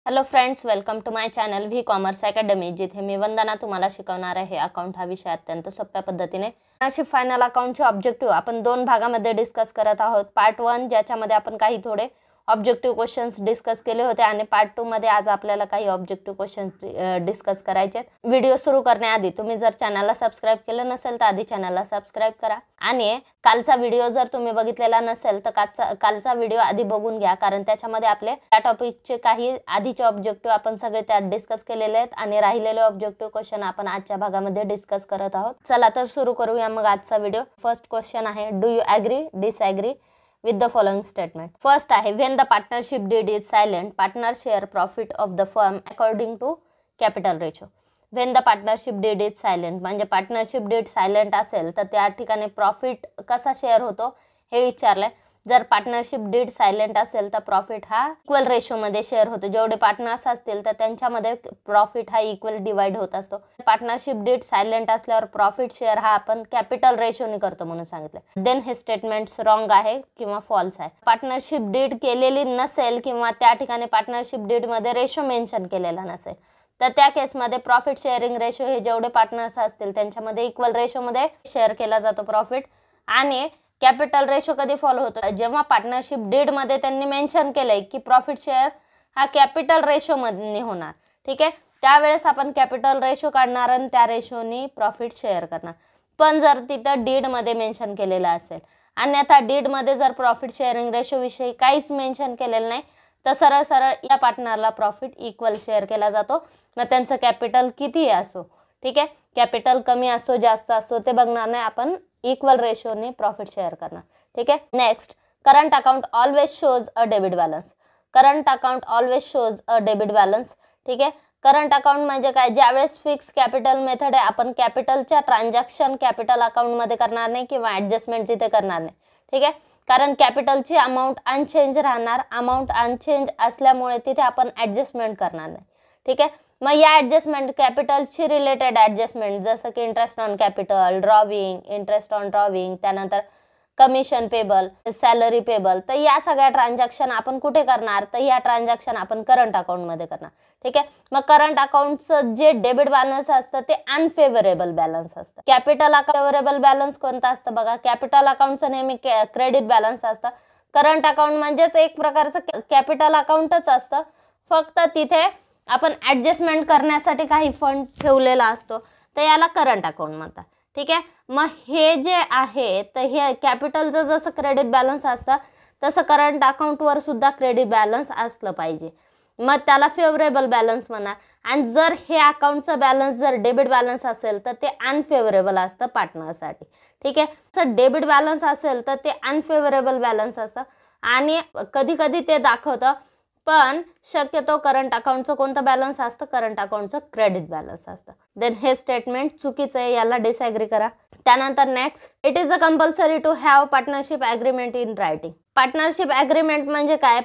Hello friends, welcome to my channel V commerce academy, जिथे मी वंदना तुम्हाला शिकवणार आहे अकाउंट हा विषय अत्यंत सोप्या पद्धतीने। अशी फायनल अकाउंटचे ऑब्जेक्टिव्ह आपण दोन भागामध्ये डिस्कस करत आहोत। पार्ट 1 ज्याच्यामध्ये आपण काही थोडे ऑब्जेक्टिव्ह क्वेश्चन्स डिस्कस केले होते आणि पार्ट 2 मध्ये आज आपल्याला काही ऑब्जेक्टिव्ह क्वेश्चन्स डिस्कस करायचे आहेत। व्हिडिओ सुरू करण्याआधी तुम्ही जर चॅनलला सबस्क्राइब केलं नसेल तर आधी चॅनलला सबस्क्राइब करा आणि कालचा व्हिडिओ जर तुम्ही बघितलेला नसेल तर कालचा व्हिडिओ आधी बघून घ्या, कारण त्याच्यामध्ये आपले त्या टॉपिकचे काही आधीचे ऑब्जेक्टिव्ह आपण सगळे त्यात डिस्कस केलेले आहेत आणि राहिलेले ऑब्जेक्टिव्ह क्वेश्चन आपण आजच्या भागामध्ये डिस्कस करत आहोत। चला तर सुरू करूया मग आजचा व्हिडिओ। फर्स्ट क्वेश्चन आहे, do you agree disagree with the following statement. First आहे, when the partnership deed is silent, partner share profit of the firm according to capital ratio. When the partnership deed is silent म्हणजे partnership did silent असेल तर त्या ठिकाणी profit कसा share होतो हे विचारलंय। जर पार्टनरशिप डीड सायलेंट असेल तर प्रॉफिट हा इक्वल रेशो मध्ये शेअर होतो। जेवढे पार्टनर्स असतील तर त्यांच्यामध्ये प्रॉफिट हा इक्वल डिवाइड होत असतो। पार्टनरशिप डीड सायलेंट असल्यावर प्रॉफिट शेअर हा आपण कॅपिटल रेशोने करतो म्हणून सांगितलं। देन हे स्टेटमेंट रॉंग आहे किंवा फॉल्स आहे। पार्टनरशिप डीड केलेली नसेल किंवा त्या ठिकाणी पार्टनरशिप डीड मध्ये रेशो मेन्शन केलेला नसेल तर त्या केसमध्ये प्रॉफिट शेअरिंग रेशो हे जेवढे पार्टनर्स असतील त्यांच्यामध्ये इक्वल रेशो मध्ये शेअर केला जातो प्रॉफिट। आणि कॅपिटल रेशो कधी फॉलो होतो, जेव्हा पार्टनरशिप डीड मध्ये त्यांनी मेन्शन केलंय की प्रॉफिट शेअर हा कॅपिटल रेशो मध्ये होणार, ठीक आहे, त्यावेळेस आपण कॅपिटल रेशो काढणार आणि त्या रेशोनी प्रॉफिट शेअर करणार। पण जर तिथं डीड मध्ये मेन्शन केलेलं असेल अन्यथा डीड मध्ये जर प्रॉफिट शेअरिंग रेशो विषयी काहीच मेन्शन केलेलं नाही तर सरळ सरळ या पार्टनरला प्रॉफिट इक्वल शेअर केला जातो। मग त्यांचं कॅपिटल कितीही असो, ठीक आहे, कॅपिटल कमी असो जास्त असो ते बघणार नाही, आपण इक्वल रेशोने प्रॉफिट शेअर करणार, ठीक आहे। Next, current account always shows a debit balance. Current account always shows a debit balance, ठीक आहे। करंट अकाउंट म्हणजे काय, ज्यावेळेस फिक्स कॅपिटल मेथड आहे आपण कॅपिटलच्या ट्रान्झॅक्शन कॅपिटल अकाउंट मध्ये करणार नाही किंवा ऍडजस्टमेंट तिथे करणार नाही, ठीक आहे, कारण कॅपिटलची अमाऊंट अनचेंज राहणार। अमाऊंट अनचेंज असल्यामुळे तिथे आपण ऍडजस्टमेंट करणार नाही, ठीक आहे। मग या ऍडजस्टमेंट कॅपिटलशी रिलेटेड ऍडजस्टमेंट जसं की interest on capital, drawing, interest on drawing, त्यानंतर कमिशन पेबल, सॅलरी पेबल, तर या सगळ्या ट्रान्झॅक्शन आपण कुठे करणार तर या ट्रान्झॅक्शन आपण करंट अकाउंट मध्ये करणार, ठीक आहे। मग करंट अकाउंटचं जे डेबिट बॅलन्स असतं ते अनफेवरेबल बॅलन्स असतं। कॅपिटल अकाउंट फेवरेबल बॅलन्स कोणता असतं बघा, कॅपिटल अकाउंटचं नेहमी क्रेडिट बॅलन्स असतं। करंट अकाउंट म्हणजेच एक प्रकारचं कॅपिटल अकाउंटच असतं, फक्त तिथे आपण ऍडजस्टमेंट करण्यासाठी काही फंड ठेवलेला असतो तर याला करंट अकाउंट म्हणतात, ठीक आहे। मग हे जे आहे तर हे कॅपिटलचं जसं क्रेडिट बॅलन्स असतं तसं करंट अकाउंटवर सुद्धा क्रेडिट बॅलन्स असलं पाहिजे, मग त्याला फेवरेबल बॅलन्स म्हणा। आणि जर हे अकाउंटचं बॅलन्स जर डेबिट बॅलन्स असेल तर ते अनफेवरेबल असतं पार्टनरसाठी, ठीक आहे। जर डेबिट बॅलन्स असेल तर ते अनफेवरेबल बॅलन्स असतं आणि कधी कधी ते दाखवतं, पण शक्यतो करंट अकाउंटचं कोणतं बॅलन्स असतं, करंट अकाउंटचं क्रेडिट बॅलन्स असतं। देन हे स्टेटमेंट चुकीचं आहे, याला डिसॲग्री करा। त्यानंतर next, it is a compulsory to have partnership agreement in writing. Partnership agreement म्हणजे काय,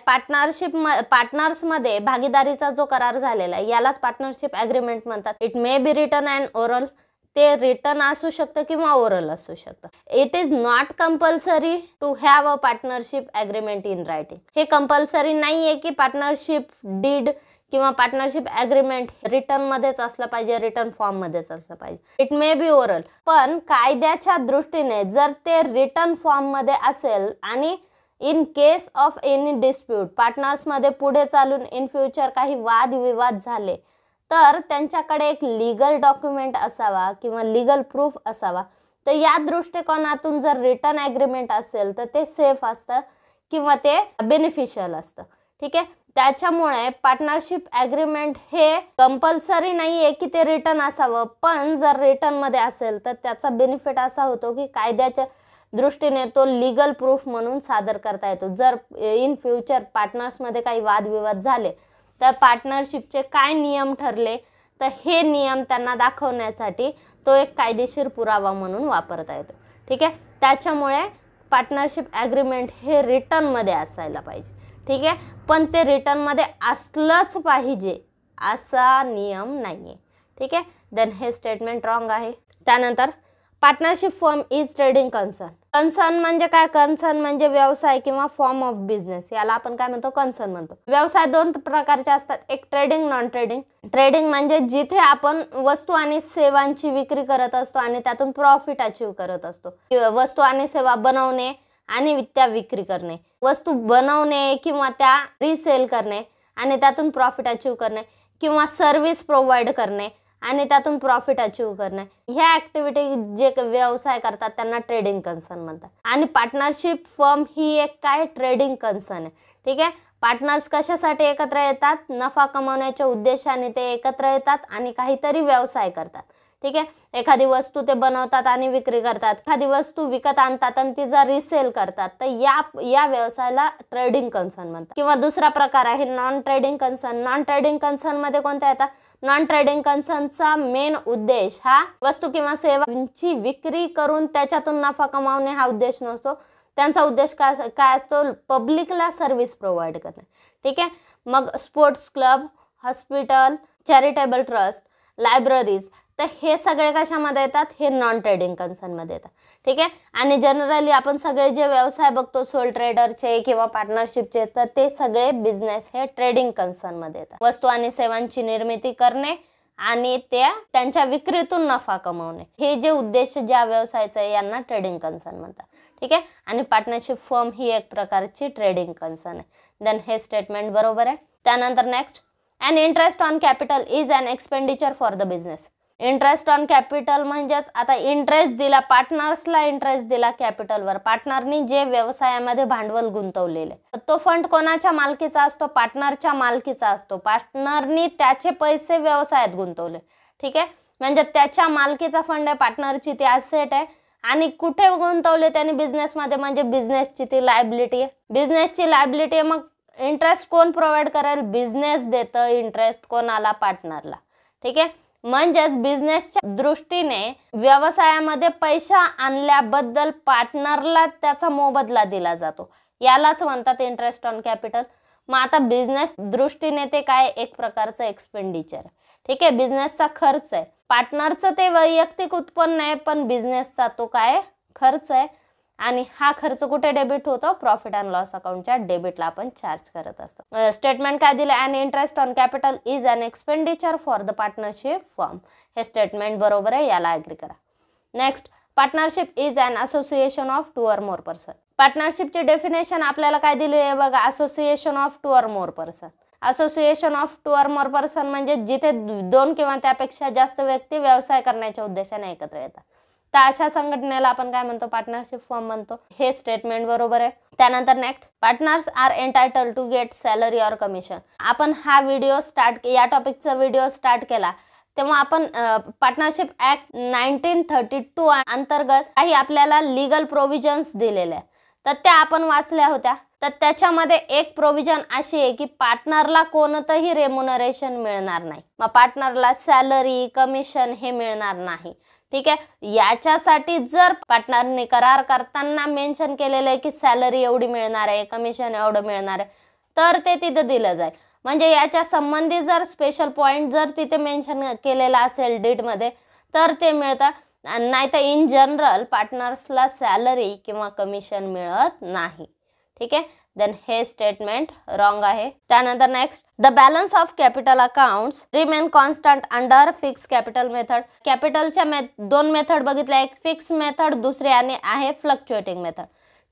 पार्टनर्समध्ये भागीदारीचा जो करार झालेला आहे यालाच पार्टनरशिप ॲग्रीमेंट म्हणतात। It may be written and oral, ते रिटन असू शकतं किंवा ओरल असू शकतं। It is not compulsory to have a partnership agreement in writing. हे कंपल्सरी नाहीये की पार्टनरशिप डीड किंवा पार्टनरशिप ॲग्रीमेंट रिटर्न मध्येच असलं पाहिजे, रिटर्न फॉर्म मध्येच असलं पाहिजे। इट मे बी ओरल, पण कायद्याच्या दृष्टीने जर ते रिटर्न फॉर्म मध्ये असेल आणि in case of any dispute partners मध्ये पुढे चालून इन फ्युचर काही वादविवाद झाले तर त्यांच्याकडे एक लीगल डॉक्युमेंट असावा किंवा लीगल प्रूफ असावा, तर या दृष्टिकोनातून जर रिटर्न ॲग्रीमेंट असेल तर ते सेफ असतं किंवा ते बेनिफिशियल असतं, ठीक आहे। त्याच्यामुळे पार्टनरशिप ॲग्रीमेंट हे कंपल्सरी नाहीये की ते रिटर्न असावं, पण जर रिटर्न मध्ये असेल तर त्याचा बेनिफिट असा होतो की कायद्याच्या दृष्टीने तो लीगल प्रूफ म्हणून सादर करता येतो। जर इन फ्युचर पार्टनर्समध्ये काही वादविवाद झाले तर पार्टनरशिपचे काय नियम ठरले तर हे नियम त्यांना दाखवण्यासाठी तो एक कायदेशीर पुरावा म्हणून वापरता येतो, ठीक आहे। त्याच्यामुळे पार्टनरशिप ॲग्रीमेंट हे रिटर्न मध्ये असायला पाहिजे, ठीक आहे, पण ते रिटर्न मध्ये असलंच पाहिजे असा नियम नाहीये, ठीक आहे। देन हे स्टेटमेंट रॉंग आहे। त्यानंतर partnership firm is trading concern. Concern म्हणजे काय? कन्सर्न म्हणजे व्यवसाय किंवा फॉर्म ऑफ बिझनेस, याला आपण काय म्हणतो? कन्सर्न म्हणतो. व्यवसाय दोन प्रकारचे असतात, एक ट्रेडिंग, नॉन ट्रेडिंग. ट्रेडिंग म्हणजे जिथे आपण वस्तू आणि सेवांची विक्री करत असतो आणि त्यातून प्रॉफिट अचीव करत असतो. वस्तू आणि सेवा बनवणे आणि त्या विक्री करणे, वस्तू बनवणे किंवा त्या रिसेल करणे आणि त्यातून प्रॉफिट अचीव करणे, किंवा सर्व्हिस प्रोव्हाइड करणे आणि त्यातून प्रॉफिट अचीव करणे, ह्या ॲक्टिव्हिटी जे व्यवसाय करतात त्यांना ट्रेडिंग कन्सर्न म्हणतात. आणि पार्टनरशिप फर्म ही एक काय? ट्रेडिंग कन्सर्न आहे. ठीक आहे. पार्टनर्स कशासाठी एकत्र येतात? नफा कमवण्याच्या उद्देशाने ते एकत्र येतात आणि काहीतरी व्यवसाय करतात. ठीक आहे. एखादी वस्तू ते बनवतात आणि विक्री करतात, एखादी वस्तू विकत आणतात आणि तिचा रिसेल करतात, तर या व्यवसायाला ट्रेडिंग कन्सर्न म्हणतात. किंवा दुसरा प्रकार आहे non trading concern. Non trading concern मध्ये कोणत्या येतात? नॉन ट्रेडिंग कन्सर्नचा मेन उद्देश हा वस्तू किंवा सेवांची विक्री करून त्याच्यातून नफा कमावणे हा उद्देश नसतो. त्यांचा उद्देश काय असतो? पब्लिकला सर्व्हिस प्रोव्हाइड करणे. ठीक आहे. मग sports club, hospital, charitable trust, libraries, तर हे सगळे कशामध्ये येतात? हे नॉन ट्रेडिंग कन्सर्न मध्ये येतात. ठीक आहे. आणि जनरली आपण सगळे जे व्यवसाय बघतो सोल ट्रेडरचे किंवा पार्टनरशिपचे, तर ते सगळे बिझनेस हे ट्रेडिंग कन्सर्न मध्ये येतात. वस्तू आणि सेवांची निर्मिती करणे आणि त्यांच्या विक्रीतून नफा कमवणे, हे जे उद्देश ज्या व्यवसायाचा आहे यांना ट्रेडिंग कन्सर्न म्हणतात. ठीक आहे. आणि पार्टनरशिप फर्म ही एक प्रकारची ट्रेडिंग कन्सर्न आहे. देन हे स्टेटमेंट बरोबर आहे. त्यानंतर next, an interest on capital is an expenditure for the business. Interest on capital म्हणजेच आता इंटरेस्ट दिला, पार्टनर्सला इंटरेस्ट दिला कॅपिटलवर. पार्टनरनी जे व्यवसायामध्ये भांडवल गुंतवलेले, तो फंड कोणाच्या मालकीचा असतो? पार्टनरच्या मालकीचा असतो. पार्टनरनी त्याचे पैसे व्यवसायात गुंतवले. ठीक आहे. म्हणजे त्याच्या मालकीचा फंड आहे, पार्टनरची ती ॲसेट आहे. आणि कुठे गुंतवले त्यांनी? बिझनेसमध्ये, म्हणजे बिझनेसची ती लायबिलिटी आहे. बिझनेसची लायबिलिटी आहे. मग इंटरेस्ट कोण प्रोव्हाइड करेल? बिझनेस देतं इंटरेस्ट कोणाला? पार्टनरला. ठीक आहे. म्हणजेच बिझनेसच्या दृष्टीने व्यवसायामध्ये पैसा आणल्याबद्दल पार्टनरला त्याचा मोबदला दिला जातो, यालाच म्हणतात इंटरेस्ट ऑन कॅपिटल. मग आता बिझनेस दृष्टीने ते काय? एक प्रकारचं एक्सपेंडिचर. ठीक आहे. बिझनेसचा खर्च आहे. पार्टनरचं ते वैयक्तिक उत्पन्न आहे, पण बिझनेसचा तो काय? खर्च आहे. आणि हा खर्च कुठे डेबिट होतो? प्रॉफिट अँड लॉस अकाउंटच्या डेबिटला आपण चार्ज करत असतो. स्टेटमेंट काय दिलं? An interest on capital is an expenditure for the partnership firm. हे स्टेटमेंट बरोबर आहे, याला ॲग्री करा. Next, partnership is an association of 2 or more person. पार्टनरशिपची डेफिनेशन आपल्याला काय दिली आहे बघा? Association of 2 or more person. Association of 2 or more person म्हणजे जिथे 2 किंवा त्यापेक्षा जास्त व्यक्ती व्यवसाय करण्याच्या उद्देशाने एकत्र येतात, तर अशा संघटनेला आपण काय म्हणतो? पार्टनरशिप फर्म म्हणतो. हे स्टेटमेंट बरोबर आहे. त्यानंतर next, partners are entitled to get salary or commission. आपण हा व्हिडिओ या टॉपिकचा व्हिडिओ स्टार्ट केला तेव्हा आपण पार्टनरशिप ऍक्ट 1932 अंतर्गत काही आपल्याला लीगल प्रोव्हिजन्स दिलेल्या, तर त्या आपण वाचल्या होत्या. तर त्याच्यामध्ये एक प्रोव्हिजन अशी आहे की पार्टनरला कोणतंही रेम्युनरेशन मिळणार नाही. मग पार्टनरला सॅलरी, कमिशन हे मिळणार नाही. ठीक आहे. याच्यासाठी जर पार्टनरने करार करताना मेन्शन केलेलं आहे की सॅलरी एवढी मिळणार आहे, कमिशन एवढं मिळणार आहे, तर ते तिथं दिलं जाईल. म्हणजे याच्या संबंधी जर स्पेशल पॉईंट जर तिथे मेन्शन केलेला असेल डीडमध्ये, तर ते मिळतं. नाहीतर इन जनरल पार्टनर्सला सॅलरी किंवा कमिशन मिळत नाही. ठीक आहे. देन हे स्टेटमेंट रॉंग आहे. त्यानंतर next, the balance of capital accounts remain constant under fix capital method. कॅपिटलच्या 2 मेथड बघितल्या, एक फिक्स मेथड, दुसरी आणि आहे फ्लक्च्युएटिंग मेथड.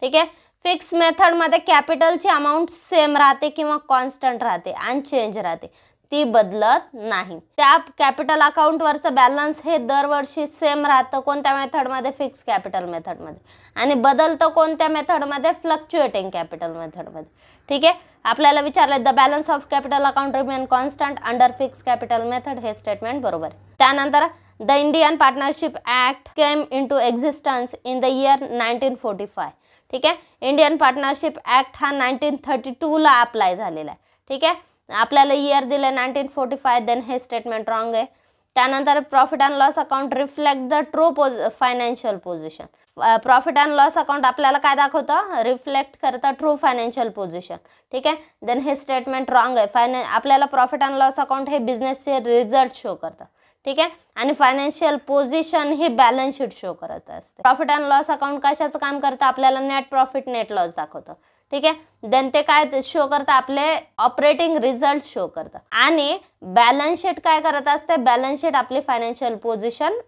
ठीक आहे. फिक्स मेथडमध्ये कॅपिटलची अमाऊंट सेम राहते किंवा कॉन्स्टंट राहते, अनचेंज राहते, ती बदलत नाही. त्या कॅपिटल अकाउंटवरचं बॅलन्स हे दरवर्षी सेम राहतं कोणत्या मेथडमध्ये? फिक्स कॅपिटल मेथडमध्ये. आणि बदलतं कोणत्या मेथडमध्ये? फ्लक्च्युएटिंग कॅपिटल मेथडमध्ये. ठीक आहे. आपल्याला विचारलं the balance of capital account remain constant under fix capital method. हे स्टेटमेंट बरोबर आहे. त्यानंतर the Indian partnership act came into existence in the year 1945. ठीक आहे. इंडियन पार्टनरशिप ऍक्ट हा 1932ला अप्लाय झालेला आहे. ठीक आहे. आपल्याला इयर दिले 1945. देन हे स्टेटमेंट रॉंग आहे. त्यानंतर profit and loss account reflect the true financial position. Profit and loss account आपल्याला काय दाखवतं? रिफ्लेक्ट करतं ट्रू फायनान्शियल पोझिशन. ठीक आहे. देन हे स्टेटमेंट रॉंग आहे. आपल्याला प्रॉफिट अँड लॉस अकाउंट हे बिझनेसचे रिझल्ट शो करतं. ठीक आहे. आणि फायनान्शियल पोझिशन ही बॅलन्स शीट शो करत असते. प्रॉफिट अँड लॉस अकाउंट कशाचं काम करतं, आपल्याला नेट प्रॉफिट नेट लॉस दाखवतं. ठीक आहे. देन ते काय शो करतं, आपले ऑपरेटिंग रिझल्ट शो करतं. आणि बॅलन्स शीट काय करत असते, बॅलन्स शीट आपली फायनान्शियल पोझिशन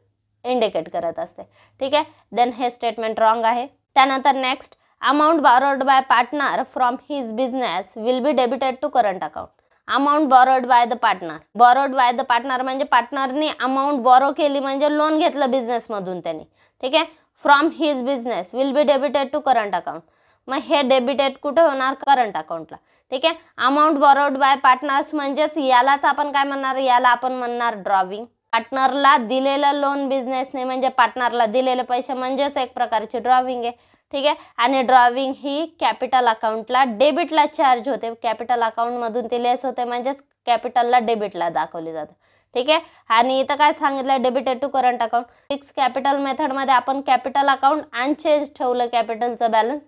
इंडिकेट करत असते. ठीक आहे. देन हे स्टेटमेंट रॉंग आहे. त्यानंतर next, amount borrowed by partner from his business will be debited to current account. Amount borrowed by the partner, borrowed by the partner म्हणजे पार्टनरने अमाऊंट बॉरो केली म्हणजे लोन घेतलं बिझनेसमधून त्यांनी. ठीक आहे. From his business will be debited to current account. मग हे डेबिटेड कुठे होणार, करंट अकाउंटला. ठीक आहे. अमाऊंट बॉरोड बाय पार्टनर्स म्हणजेच यालाच आपण काय म्हणणार, याला आपण म्हणणार ड्रॉविंग. पार्टनरला दिलेलं लोन बिझनेसने म्हणजे पार्टनरला दिलेले पैसे म्हणजेच एक प्रकारची ड्रॉविंग आहे. ठीक आहे. आणि ड्रॉविंग ही कॅपिटल अकाउंटला डेबिटला चार्ज होते, कॅपिटल अकाउंटमधून ती लेस होते म्हणजेच कॅपिटलला डेबिटला दाखवली जाते. ठीक आहे. आणि इथं काय सांगितलं, debited to current account. Fix capital मेथडमध्ये आपण कॅपिटल अकाउंट अनचेंज ठेवलं कॅपिटलचं बॅलन्स,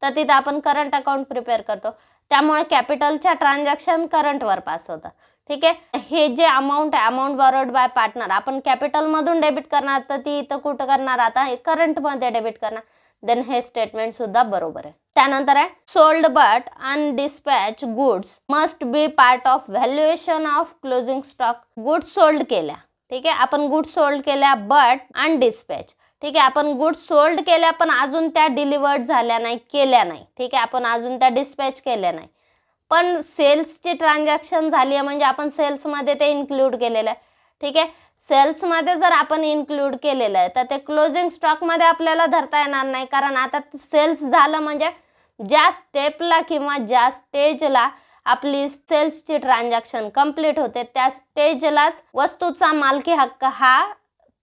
तर तिथं आपण करंट अकाउंट प्रिपेअर करतो. त्यामुळे कॅपिटलच्या ट्रान्झॅक्शन करंटवर पास होतं. ठीक आहे. हे जे अमाऊंट आहे, अमाऊंट बॉरोड बाय पार्टनर, आपण कॅपिटलमधून डेबिट करणार, तर ती इथं कुठं करणार, आता करंटमध्ये डेबिट करणार. देन हे स्टेटमेंट सुद्धा बरोबर आहे. त्यानंतर आहे, sold but undispatch goods must be part of valuation of closing stock. Goods sold केल्या, ठीक आहे, आपण गुड्स सोल्ड केल्या बट अनडिस्पॅच. ठीक आहे. आपण गुड्स सोल्ड केल्या पण अजून त्या डिलिव्हर्ड झाल्या नाही, केल्या नाही. ठीक आहे. आपण अजून त्या डिस्पॅच केल्या नाही, पण सेल्सची ट्रान्झॅक्शन झाली आहे म्हणजे आपण सेल्समध्ये ते इन्क्लूड केलेलं आहे. ठीक आहे. सेल्समध्ये जर आपण इन्क्लूड केलेलं आहे तर ते क्लोजिंग स्टॉकमध्ये आपल्याला धरता येणार नाही, कारण आता सेल्स झालं म्हणजे ज्या स्टेपला किंवा ज्या स्टेजला आपली सेल्सची ट्रान्झॅक्शन कंप्लीट होते त्या स्टेजलाच वस्तूचा मालकी हक्क हा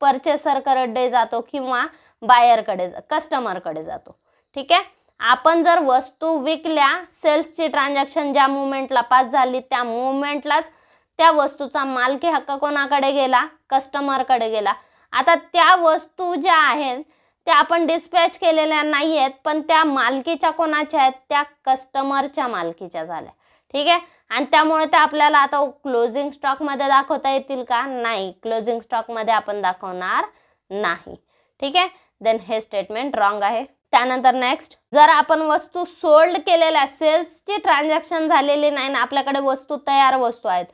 परचेसरकडे जातो किंवा बायरकडे, कस्टमरकडे जातो. ठीक आहे. आपण जर वस्तू विकल्या, सेल्सची ट्रान्झॅक्शन ज्या मुवमेंटला पास झाली त्या मुवमेंटलाच त्या वस्तूचा मालकी हक्क कोणाकडे गेला, कस्टमरकडे गेला. आता त्या वस्तू ज्या आहेत त्या आपण डिस्पॅच केलेल्या नाही आहेत, पण त्या मालकीच्या कोणाच्या आहेत, त्या कस्टमरच्या मालकीच्या झाल्या. ठीक आहे. आणि त्यामुळे ते आपल्याला आता क्लोजिंग स्टॉकमध्ये दाखवता येतील का, नाही, क्लोजिंग स्टॉकमध्ये आपण दाखवणार नाही. ठीक आहे. देन हे स्टेटमेंट रॉंग आहे. त्यानंतर नेक्स्ट, जर आपण वस्तू सोल्ड केलेल्या, सेल्सची ट्रान्झॅक्शन झालेली नाही ना, आपल्याकडे वस्तू तयार वस्तू आहेत,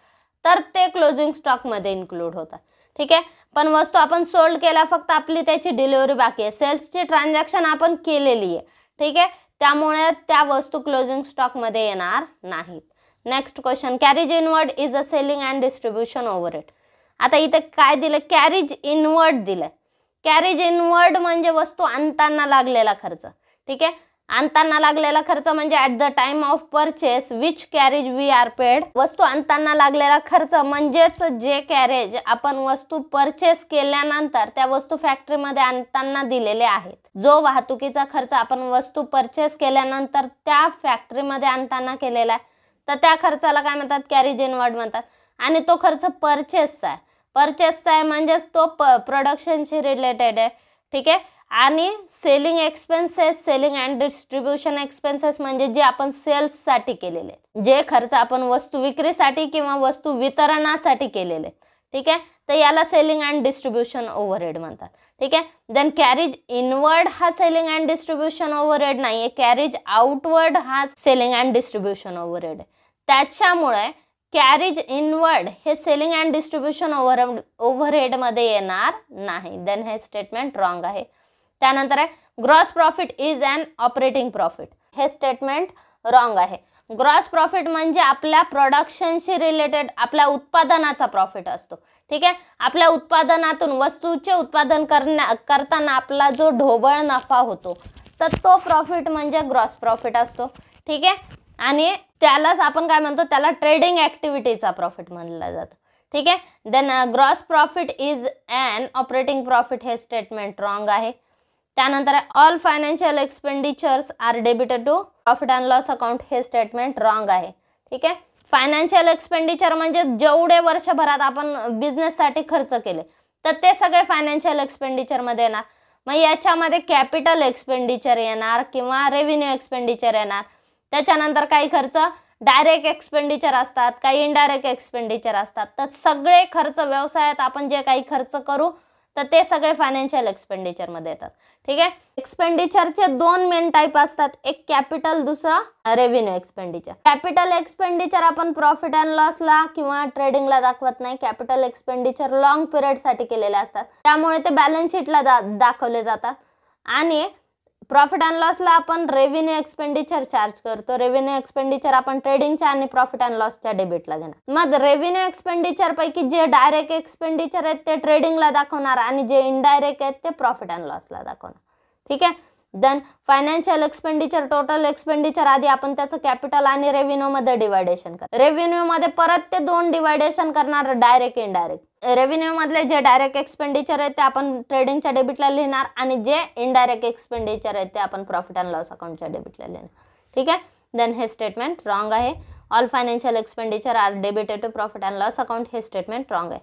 तर ते क्लोजिंग स्टॉकमध्ये इन्क्लूड होतात. ठीक आहे. पण वस्तू आपण सोल्ड केल्या, फक्त आपली त्याची डिलिव्हरी बाकी आहे, सेल्सची ट्रान्झॅक्शन आपण केलेली आहे. ठीक आहे. त्यामुळे त्या वस्तू क्लोजिंग स्टॉकमध्ये येणार नाहीत. Next question, carriage inward is a selling and distribution overhead. आता इथे काय दिलं, कॅरेज इनवर्ड दिलं. कॅरेज इनवर्ड म्हणजे वस्तू आणताना लागलेला खर्च. ठीक आहे. आणताना लागलेला खर्च म्हणजे at the time of purchase which carriage we are paid. वस्तू आणताना लागलेला खर्च म्हणजेच जे कॅरेज आपण वस्तू परचेस केल्यानंतर त्या वस्तू फॅक्टरीमध्ये आणताना दिलेले आहेत. जो वाहतुकीचा खर्च आपण वस्तू परचेस केल्यानंतर त्या फॅक्टरीमध्ये आणताना केलेला आहे, तर त्या खर्चाला काय म्हणतात, कॅरेज इनवर्ड म्हणतात. आणि तो खर्च परचेसचा आहे. परचेसचा आहे म्हणजेच तो प्रोडक्शनशी रिलेटेड आहे. ठीक आहे. आणि selling expenses, selling and distribution expenses म्हणजे जे आपण सेल्ससाठी केलेले, जे खर्च आपण वस्तू विक्रीसाठी किंवा वस्तू वितरणासाठी केलेले. ठीक आहे. तर याला सेलिंग अँड डिस्ट्रीब्युशन ओव्हरहेड म्हणतात. ठीक आहे. देन कॅरेज इनवर्ड हा सेलिंग अँड डिस्ट्रीब्युशन ओव्हरहेड नाही आहे, कॅरेज आउटवर्ड हा सेलिंग अँड डिस्ट्रीब्युशन ओव्हरहेड आहे. त्याच्यामुळे कॅरेज इनवर्ड हे सेलिंग अँड डिस्ट्रीब्युशन ओव्हरहेडमध्ये येणार नाही. देन हे स्टेटमेंट रॉंग आहे. त्यानंतर आहे, gross profit is an operating profit. हे स्टेटमेंट रॉंग आहे. ग्रॉस प्रॉफिट म्हणजे आपल्या प्रोडक्शनशी रिलेटेड, आपल्या उत्पादनाचा प्रॉफिट असतो. ठीक आहे. आपल्या उत्पादनातून वस्तूचे उत्पादन करताना आपला जो ढोबळ नफा होतो तर तो प्रॉफिट म्हणजे ग्रॉस प्रॉफिट असतो. ठीक आहे. आणि त्यालाच आपण काय म्हणतो, त्याला ट्रेडिंग ॲक्टिव्हिटीचा प्रॉफिट म्हणलं जातं. ठीक आहे. Then gross profit is an operating profit. हे स्टेटमेंट रॉंग आहे. त्यानंतर all financial expenditures are debited to profit and loss account. हे स्टेटमेंट रॉंग आहे. ठीक आहे. फायनान्शियल एक्सपेंडिचर म्हणजे जेवढे वर्षभरात आपण बिझनेससाठी खर्च केले तर ते सगळे फायनान्शियल एक्सपेंडिचरमध्ये येणार. मग याच्यामध्ये कॅपिटल एक्सपेंडिचर येणार किंवा रेव्हेन्यू एक्सपेंडिचर येणार. त्याच्यानंतर काही खर्च डायरेक्ट एक्सपेंडिचर असतात, काही इनडायरेक्ट एक्सपेंडिचर असतात. तर सगळे खर्च व्यवसायात आपण जे काही खर्च करू तर ते सगळे फायनान्शियल एक्सपेंडिचर मध्ये येतात. ठीक आहे. एक्सपेंडिचरचे दोन मेन टाइप असतात, एक कॅपिटल, दुसरा रेव्हेन्यू एक्सपेंडिचर. कॅपिटल एक्सपेंडिचर आपण प्रॉफिट अँड लॉसला किंवा ट्रेडिंगला दाखवत नाही. कॅपिटल एक्सपेंडिचर लॉंग पिरियड साठी केलेले असतात, त्यामुळे ते बॅलन्स शीटला दाखवले जातात. आणि प्रॉफिट अँड लॉसला आपण रेव्हेन्यू एक्सपेंडिचर चार्ज करतो. रेव्हेन्यू एक्सपेंडिचर आपण ट्रेडिंगच्या आणि प्रॉफिट अँड लॉसच्या डेबिटला घेणार. मग रेव्हेन्यू एक्सपेंडिचर पैकी जे डायरेक्ट एक्सपेंडिचर आहेत ते ट्रेडिंगला दाखवणार आणि जे इनडायरेक्ट आहेत ते प्रॉफिट अँड लॉसला दाखवणार. ठीक आहे. Then financial expenditure, total expenditure आधी आपण त्याचं कॅपिटल आणि रेव्हेन्यू मध्ये डिवायडेशन करणार. रेव्हेन्यू मध्ये परत ते दोन डिवायडेशन करणार, डायरेक्ट इनडायरेक्ट. रेव्हेन्यू मधले जे डायरेक्ट एक्सपेंडिचर आहेत ते आपण ट्रेडिंगच्या डेबिटला लिहिणार आणि जे इनडायरेक्ट एक्सपेंडिचर आहेत ते आपण प्रॉफिट अँड लॉस अकाउंटच्या डेबिटला लिहिणार. ठीक आहे. देन हे स्टेटमेंट रॉंग आहे. All financial expenditure are debited to profit and loss account, हे स्टेटमेंट रॉंग आहे.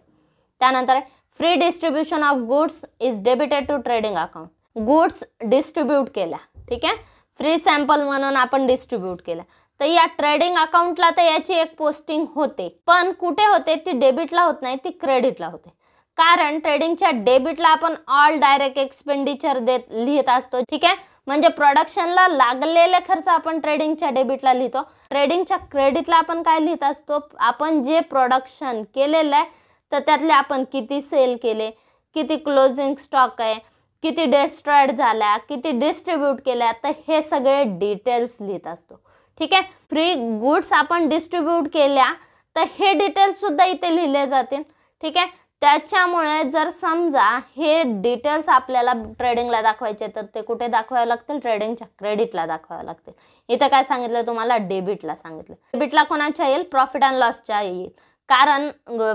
त्यानंतर free distribution of goods is debited to trading account. Goods distribute केल्या, ठीक आहे, फ्री सॅम्पल म्हणून आपण डिस्ट्रीब्यूट केल्या, तर या ट्रेडिंग अकाउंटला तर याची एक पोस्टिंग होते, पण कुठे होते ती डेबिटला होत नाही, ती क्रेडिटला होते. कारण ट्रेडिंगच्या डेबिटला आपण ऑल डायरेक्ट एक्सपेंडिचर लिहित असतो. ठीक आहे. म्हणजे प्रोडक्शनला लागलेले खर्च आपण ट्रेडिंगच्या डेबिटला लिहितो. ट्रेडिंगच्या क्रेडिटला आपण काय लिहित असतो, आपण जे प्रोडक्शन केलेलं आहे तर त्यातले आपण किती सेल केले, किती क्लोजिंग स्टॉक आहे, किती डिस्ट्रॉयड झाल्या, किती डिस्ट्रीब्यूट केल्या, तर हे सगळे डिटेल्स लिहित असतो. ठीक आहे. फ्री गुड्स आपण डिस्ट्रीब्यूट केल्या तर हे डिटेल्स सुद्धा इथे लिहिले जातील. ठीक आहे. त्याच्यामुळे जर समजा हे डिटेल्स आपल्याला ट्रेडिंगला दाखवायचे तर ते कुठे दाखवावे लागतील, ट्रेडिंगच्या क्रेडिटला दाखवावे लागतील. इथे काय सांगितलं तुम्हाला, डेबिटला सांगितलं. डेबिटला कोणाच्या येईल, प्रॉफिट अँड लॉसच्या येईल. कारण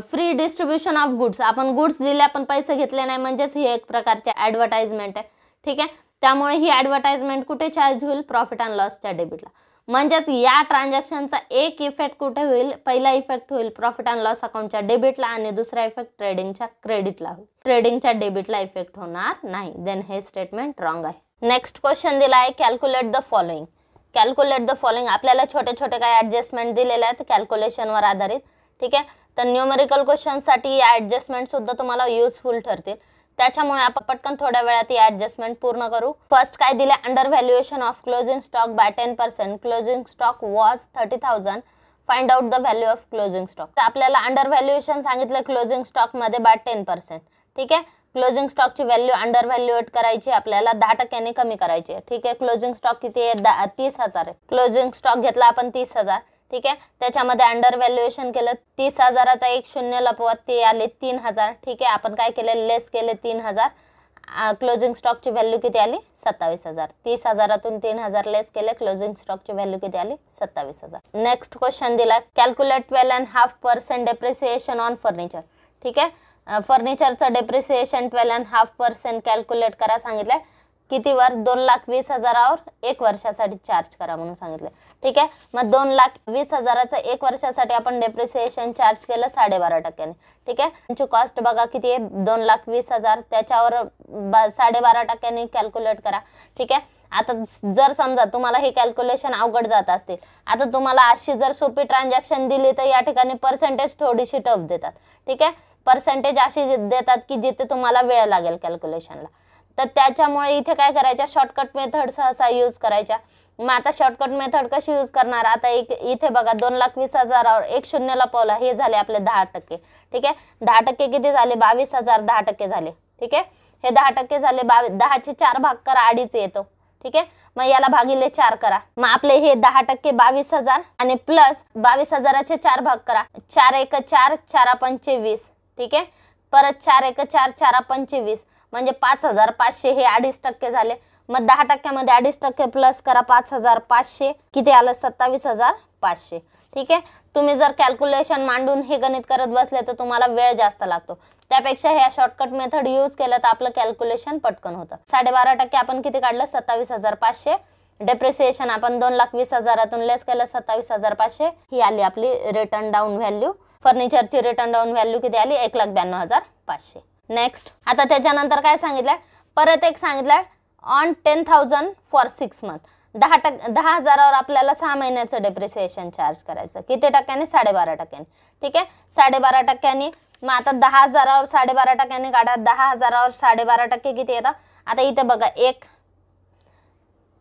फ्री डिस्ट्रीब्युशन ऑफ गुड्स, आपण गुड्स दिले पण पैसे घेतले नाही, म्हणजेच ही एक प्रकारची ॲडव्हर्टाइजमेंट आहे. ठीक आहे. त्यामुळे ही ॲडव्हर्टाइजमेंट कुठे चार्ज होईल, प्रॉफिट अँड लॉसच्या डेबिटला. म्हणजेच या ट्रान्झॅक्शनचा एक इफेक्ट कुठे होईल, पहिला इफेक्ट होईल प्रॉफिट अँड लॉस अकाउंटच्या डेबिटला आणि दुसरा इफेक्ट ट्रेडिंगच्या क्रेडिटला होईल. ट्रेडिंगच्या डेबिटला इफेक्ट होणार नाही. देन हे स्टेटमेंट रॉंग आहे. नेक्स्ट क्वेश्चन दिला आहे, calculate the following. Calculate the following, आपल्याला छोटे छोटे काही ॲडजस्टमेंट दिलेले आहेत कॅल्क्युलेशनवर आधारित. ठीक आहे. तर न्यूमेरिकल क्वेश्चनसाठी या ॲडजस्टमेंट सुद्धा तुम्हाला युजफुल ठरतील. त्याच्यामुळे आपण पटकन थोड्या वेळात ही ॲडजस्टमेंट पूर्ण करू. फर्स्ट काय दिले, under valuation of closing stock by 10%, closing stock was 30,000, find out the value of closing stock. तर आपल्याला अंडर व्हॅल्युएशन सांगितलं क्लोजिंग स्टॉक मध्ये बाय 10%. ठीक आहे. क्लोजिंग स्टॉकची व्हॅल्यू अंडर व्हॅल्युएट करायची, आपल्याला 10% कमी करायची आहे. ठीक आहे. क्लोजिंग स्टॉक किती आहे, 30,000 आहे. क्लोजिंग स्टॉक घेतला आपण 30,000. ठीक आहे. त्याच्यामध्ये अंडर व्हॅल्युएशन केलं, 30,000चा एक शून्य लपवत ते आले 3,000. ठीक आहे. आपण काय केले, लेस केले 3,000. क्लोजिंग स्टॉकची व्हॅल्यू किती आली, 27,000. 30,000तून 3,000 लेस केले, क्लोजिंग स्टॉकची व्हॅल्यू किती आली, 27,000. नेक्स्ट क्वेश्चन दिला, कॅल्क्युलेट 12.5% डेप्रिसिएशन ऑन फर्निचर. ठीक आहे. फर्निचरचं डेप्रिसिएशन 12.5% कॅल्क्युलेट करा सांगितलंय. कितीवर, 2,20,000वर 1 वर्षासाठी चार्ज करा म्हणून सांगितलं. ठीक आहे. मग 2,20,000चं 1 वर्षासाठी आपण डेप्रिसिएशन चार्ज केलं 12.5%. ठीक आहे. त्यांची कॉस्ट बघा किती आहे, 2,20,000, त्याच्यावर 12.5% कॅल्क्युलेट करा. ठीक आहे. आता जर समजा तुम्हाला हे कॅल्क्युलेशन अवघड जात असतील, आता तुम्हाला अशी जर सोपी ट्रान्झॅक्शन दिली तर या ठिकाणी पर्सेंटेज थोडीशी टफ देतात. ठीक आहे. पर्सेंटेज अशी देतात की जिथे तुम्हाला वेळ लागेल कॅल्क्युलेशनला. तर त्याच्यामुळे इथे काय करायच्या, शॉर्टकट मेथड सहसा यूज करायच्या. मग आता शॉर्टकट मेथड कशी यूज करणार, आता एक इथे बघा 2,20,000वर एक शून्य लपवला, हे झाले आपले 10%. ठीक आहे. 10% किती झाले, 22,000 10% झाले. ठीक आहे. हे 10% झाले, 10चे 4 भाग करा, 2.5 येतो. ठीक आहे. मग याला भागिले 4 करा, मग आपले हे 10% 22,000 आणि प्लस 22,000चे 4 भाग करा, 4 1 4, 4 5 20. ठीक आहे. परत 4 1 4, 4 5 20, म्हणजे 5,500, हे 2.5% झाले. मग 10%मध्ये 2.5% प्लस करा, 5,500 किती आलं, 27,500. ठीक आहे. तुम्ही जर कॅल्क्युलेशन मांडून हे गणित करत बसले तर तुम्हाला वेळ जास्त लागतो. त्यापेक्षा ह्या शॉर्टकट मेथड यूज केलं तर आपलं कॅल्क्युलेशन पटकन होतं. 12.5% आपण किती काढलं, 27,500. डेप्रिसिएशन आपण 2,20,000तून लेस केलं, 27,500. ही आली आपली रिटर्न डाऊन व्हॅल्यू. फर्निचरची रिटर्न डाऊन व्हॅल्यू किती आली, 1,92,500. नेक्स्ट, आता त्याच्यानंतर काय सांगितलंय, परत एक सांगितलंय ऑन 10,000 फॉर 6 मंथ. 10,000वर आपल्याला 6 महिन्याचं डेप्रिसिएशन चार्ज करायचं. किती टक्क्यांनी? 12.5%. ठीक आहे, 12.5%. मग आता 10,000वर 12.5% काढा. 10,000वर 12.5% किती येतं? आता इथे बघा,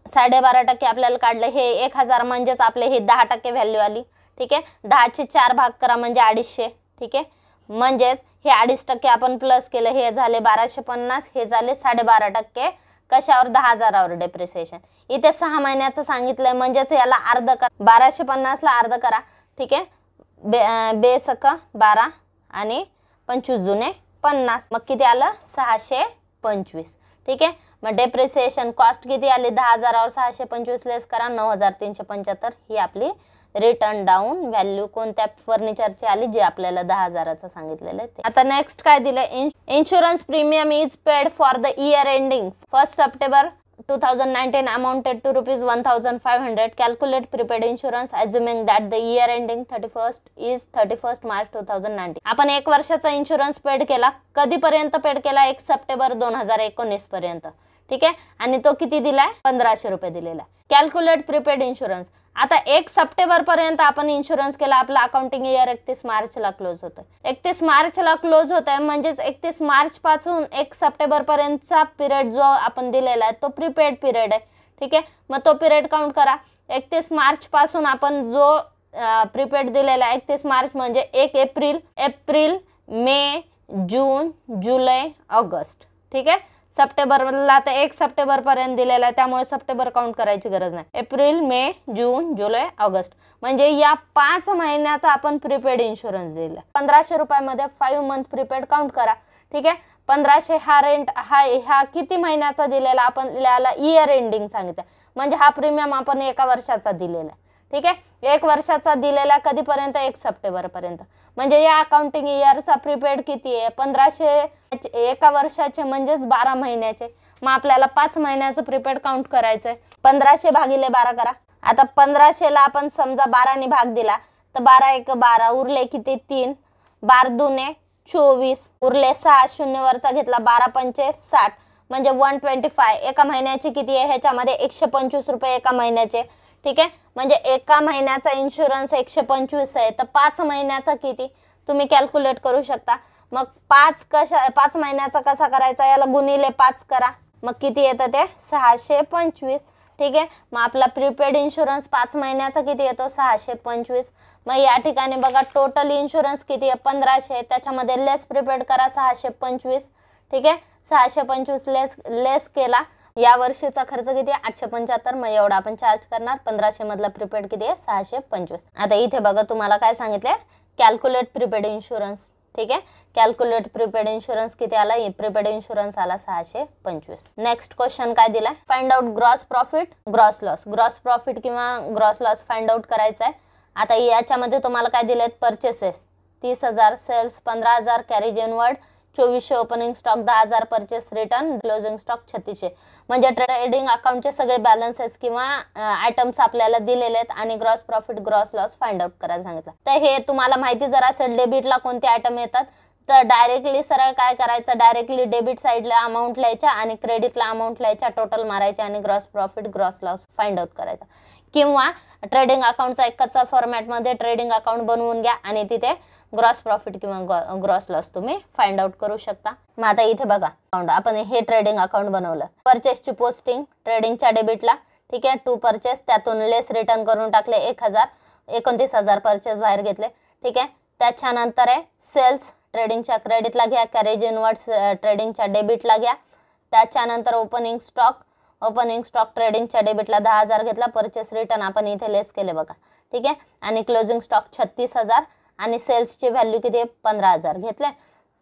12.5% आपल्याला काढलं. हे 1,000 म्हणजेच आपले हे 10% व्हॅल्यू आली. ठीक आहे, 10चे 4 भाग करा म्हणजे 250. ठीक आहे, म्हणजेच हे 2.5% आपण प्लस केलं, हे झाले 1250, हे झाले 12.5%. कशावर? 10,000वर डेप्रिसिएशन. इथे 6 महिन्याचं सांगितलंय म्हणजेच याला अर्ध करा. 1250ला अर्ध करा. ठीक आहे, बेसक 12 आणि 25 दुने 50. मग किती आलं? 625. ठीक आहे, मग डेप्रिसिएशन कॉस्ट किती आली? 10,000वर 625 लेस करा, 9,375. ही आपली रिटर्न डाऊन व्हॅल्यू कोणत्या फर्निचरची आली? जे आपल्याला 10,000चं सांगितलेलं आहे. आता नेक्स्ट काय दिलंय? Insurance premium is paid for the year ending 1 September 2019 amounted to ₹1,500. Calculate prepaid insurance assuming that the year ending 31st March 2019. आपण 1 वर्षाचा इन्शुरन्स पेड केला. कधीपर्यंत पेड केला? 1 सप्टेंबर 2019 पर्यंत. ठीक आहे, आणि तो किती दिलाय? 1,500 रुपये दिलेला. Calculate prepaid insurance. आता 1 सप्टेंबर पर्यंत आपण इन्शुरन्स केला. आपला अकाउंटिंग इयर 31 मार्चला क्लोज होतोय. 31 मार्चला क्लोज होत आहे म्हणजेच 31 मार्च पासून 1 सप्टेंबर पर्यंतचा पिरियड जो आपण दिलेला आहे तो प्रीपेड पिरियड आहे. ठीक आहे, मग तो पिरियड काउंट करा. 31 मार्च पासून आपण जो प्रीपेड दिलेला आहे 31 मार्च म्हणजे 1 एप्रिल, मे, जून, जुलै, ऑगस्ट. ठीक आहे, सप्टेंबरला आता 1 सप्टेंबर पर्यंत दिलेला आहे त्यामुळे सप्टेंबर काउंट करायची गरज नाही. एप्रिल, मे, जून, जुलै, ऑगस्ट म्हणजे या 5 महिन्याचा आपण प्रीपेड इन्शुरन्स दिला. 1,500 रुपयामध्ये 5 मंथ प्रीपेड काउंट करा. ठीक आहे, 1,500 हा रेंट हा किती महिन्याचा दिलेला? आपण याला इयर एंडिंग सांगितलं म्हणजे हा प्रीमियम आपण 1 वर्षाचा दिलेला. ठीक आहे, 1 वर्षाचा दिलेला कधीपर्यंत? 1 सप्टेंबर पर्यंत. म्हणजे या अकाउंटिंग इयरचा प्रीपेड किती आहे? 1,500 1 वर्षाचे म्हणजेच 12 महिन्याचे. मग आपल्याला 5 महिन्याचं प्रीपेड काउंट करायचंय. 1,500 भागिले 12 करा. आता 1,500ला आपण समजा 12ने भाग दिला तर 12 1 12 उरले किती? 3. 12 दुने 24 उरले 6. 0 वरचा घेतला 12 पंचे 60 म्हणजे 125. एका महिन्याची किती आहे? ह्याच्यामध्ये 125 रुपये एका महिन्याचे. ठीक आहे, म्हणजे एका महिन्याचा इन्शुरन्स 125 आहे तर 5 महिन्याचा किती तुम्ही कॅल्क्युलेट करू शकता. मग 5 महिन्याचा कसा करायचा? याला गुणिले 5 करा. मग किती येतं ते? 625. ठीक आहे, मग आपला प्रीपेड इन्शुरन्स 5 महिन्याचा किती येतो? 625. मग या ठिकाणी बघा टोटल इन्शुरन्स किती आहे? 1,500. त्याच्यामध्ये लेस प्रीपेड करा 625. ठीक आहे, 625 लेस केला. या वर्षीचा खर्च किती आहे? 875. मग एवढा आपण चार्ज करणार. 1,500 मधला प्रीपेड किती आहे? 625. आता इथे बघा तुम्हाला काय सांगितलंय? Calculate prepaid insurance. ठीक आहे, कॅल्क्युलेट प्रीपेड इन्शुरन्स किती आला? प्रीपेड इन्शुरन्स आला 625. नेक्स्ट क्वेश्चन काय दिलाय? Find out gross profit, gross loss. Gross profit किंवा ग्रॉस लॉस फाइंड आउट करायचा आहे. आता याच्यामध्ये तुम्हाला काय दिलेत? Purchases 30,000, sales 15,000, carriage inward 2400, opening stock 10,000, purchase return, closing stock 3600. म्हणजे ट्रेडिंग अकाउंटचे सगळे बॅलन्सेस किंवा आयटम्स आपल्याला दिलेले आहेत आणि gross profit gross loss find out करायला सांगितलं. तर हे तुम्हाला माहिती जर असेल डेबिटला कोणते आयटम येतात तर डायरेक्टली सरळ काय करायचं? डायरेक्टली डेबिट साईडला अमाऊंट लिहायच्या आणि क्रेडिटला अमाऊंट लिहायच्या, टोटल मारायचे आणि gross profit gross loss find out करायचा. किंवा ट्रेडिंग अकाउंटचा एकाचा फॉर्मॅटमध्ये ट्रेडिंग अकाउंट बनवून घ्या आणि तिथे ग्रॉस प्रॉफिट किंवा ग्रॉस लॉस तुम्ही फाइंड आउट करू शकता. मग आता इथे बघा आपण हे ट्रेडिंग अकाउंट बनवलं. परचेसची पोस्टिंग ट्रेडिंगच्या डेबिटला. ठीक आहे, 2 परचेस त्यातून लेस रिटर्न करून टाकले 1,000, 29,000 परचेस बाहेर घेतले. ठीक आहे, त्याच्यानंतर आहे सेल्स ट्रेडिंगच्या क्रेडिटला घ्या, कॅरेज इनवर्ड्स ट्रेडिंगच्या डेबिटला घ्या. त्याच्यानंतर ओपनिंग स्टॉक ट्रेडिंगच्या डेबिटला 10,000 घेतला, परचेस रिटर्न आपण इथे लेस केले बघा. ठीक आहे, आणि क्लोजिंग स्टॉक 36,000 आणि सेल्सची व्हॅल्यू किती आहे? 15,000 घेतले.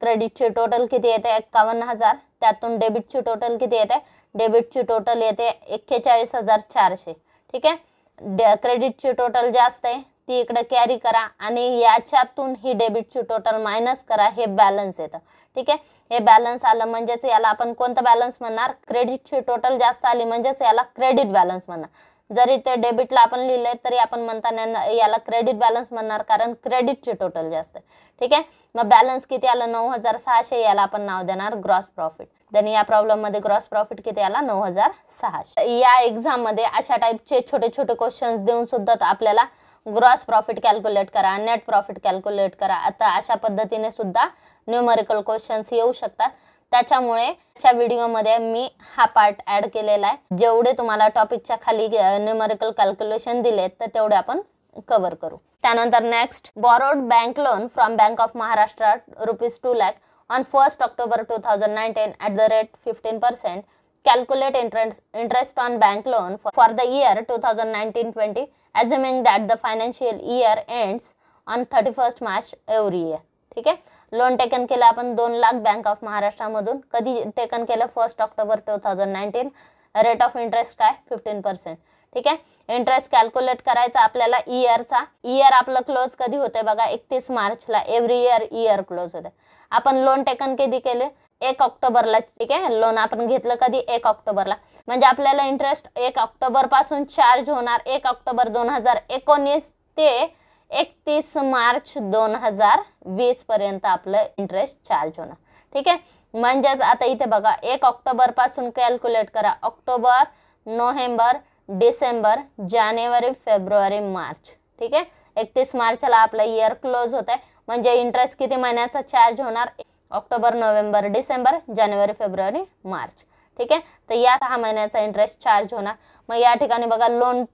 क्रेडिटची टोटल किती येते? 51,000. त्यातून डेबिटची टोटल किती येते? डेबिटची टोटल येते 41,400. ठीक आहे, क्रेडिटची टोटल जास्त आहे ती इकडे कॅरी करा आणि याच्यातून ही डेबिटची टोटल मायनस करा. हे बॅलन्स येतं. ठीक आहे, हे बॅलन्स आलं म्हणजेच याला आपण कोणतं बॅलन्स म्हणणार? क्रेडिटची टोटल जास्त आली म्हणजेच याला क्रेडिट बॅलन्स म्हणणार. जरी ते डेबिटला आपण लिहिलंय तरी आपण म्हणताना याला क्रेडिट बॅलन्स म्हणणार कारण क्रेडिटची टोटल जास्त आहे. ठीक आहे। मग बॅलन्स किती आलं 9600, याला आपण नाव देणार ग्रॉस प्रॉफिट। देन या प्रॉब्लेम मध्ये ग्रॉस प्रॉफिट किती आला 9600। या एक्झाम मध्ये अशा टाइपचे छोटे छोटे क्वेश्चन्स देऊन सुद्धा आपल्याला ग्रॉस प्रॉफिट कॅल्क्युलेट करा, नेट प्रॉफिट कॅल्क्युलेट करा, आता अशा पद्धतीने सुद्धा न्यूमेरिकल क्वेश्चन्स येऊ शकतात। त्याच्यामुळे च्या व्हिडिओमध्ये मी हा पार्ट ऍड केलेला आहे। जेवढे तुम्हाला टॉपिकच्या खाली न्यूमेरिकल कॅल्क्युलेशन दिलेत तर तेवढे आपण कव्हर करू। त्यानंतर next, borrowed bank loan from bank of Maharashtra ₹2 lakh on 1st October 2019 at the rate 15%. Calculate interest on bank loan for the year 2019-20, assuming that the financial year ends on 31st March every year. ठीक आहे। Loan taken केलं आपण 2 lakh bank of महाराष्ट्रामधून। कधी taken केलं 1st October 2019। Rate of interest काय 15%। ठीक आहे। इंटरेस्ट कॅल्क्युलेट करायचा आपल्याला इयरचा। इयर आपलं क्लोज कधी होते बघा 31 मार्चला। एव्हरी इयर क्लोज होते। आपण लोन टेकन कधी केले 1 ऑक्टोबरला। ठीक आहे। लोन आपण घेतलं कधी 1 ऑक्टोबरला, म्हणजे आपल्याला इंटरेस्ट 1 ऑक्टोबर पासून चार्ज होणार 1 ऑक्टोबर 2019 ते 31 मार्च 2020 पर्यंत आपलं इंटरेस्ट चार्ज होणार। ठीक आहे। म्हणजेच आता इथे बघा 1 ऑक्टोबर पासून कॅल्क्युलेट करा, ऑक्टोबर, नोव्हेंबर, डिसेंबर, जानेवारी, फेब्रुवारी, मार्च। ठीक आहे। 31 मार्चला आपला इयर क्लोज होत आहे, म्हणजे इंटरेस्ट किती महिन्याचा चार्ज होणार ऑक्टोबर, नोव्हेंबर, डिसेंबर, जानेवारी, फेब्रुवारी, मार्च। ठीक आहे। तर या 6 महिन्याचा इंटरेस्ट चार्ज होणार। मग या ठिकाणी बघा लोन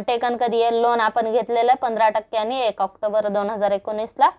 टेकन कधी आहे, लोन आपण घेतलेलं आहे 15% 1 ऑक्टोबर 2019ला।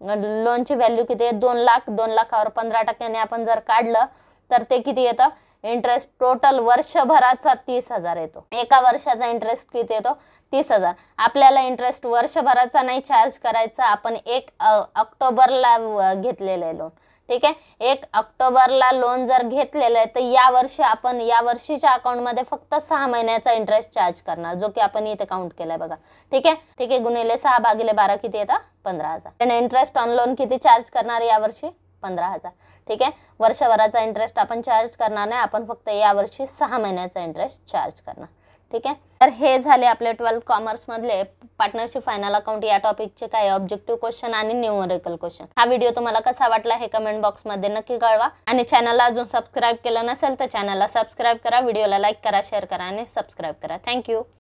लोनची व्हॅल्यू किती आहे 2 लाख। 2 लाखावर 15% आपण जर काढलं तर ते किती येतं इंटरेस्ट टोटल वर्षभराचा 30,000 येतो। एका वर्षाचा इंटरेस्ट किती येतो 30,000। आपल्याला इंटरेस्ट वर्षभराचा नाही चार्ज करायचा, आपण 1 ऑक्टोबरला घेतलेलं आहे लोन। ठीक आहे। 1 ऑक्टोबरला लोन जर घेतलेलं आहे तर या वर्षी आपण या वर्षीच्या अकाउंटमध्ये फक्त 6 महिन्याचा इंटरेस्ट चार्ज करणार, जो की आपण इथे काउंट केलाय बघा। ठीक आहे। ठीक आहे। गुणिले 6 भागिले 12 किती येतं 15,000। आणि इंटरेस्ट ऑन लोन किती चार्ज करणार या वर्षी 15,000। ठीक आहे। वर्षभराचा इंटरेस्ट आपण चार्ज करणार नाही, आपण फक्त या वर्षी 6 महिन्याचा इंटरेस्ट चार्ज करणार। ठीक आहे। तर हे झाले आपले 12th कॉमर्स मधले पार्टनरशिप फायनल अकाउंट या टॉपिकचे काही ऑब्जेक्टिव्ह क्वेश्चन आणि न्यूमेरिकल क्वेश्चन। हा व्हिडिओ तुम्हाला कसा वाटला हे कमेंट बॉक्स मध्ये नक्की कळवा, आणि चॅनलला अजून सबस्क्राइब केलं नसेल तर चॅनलला सबस्क्राइब करा, व्हिडिओला लाईक करा, शेअर करा आणि सबस्क्राइब करा। थँक्यू।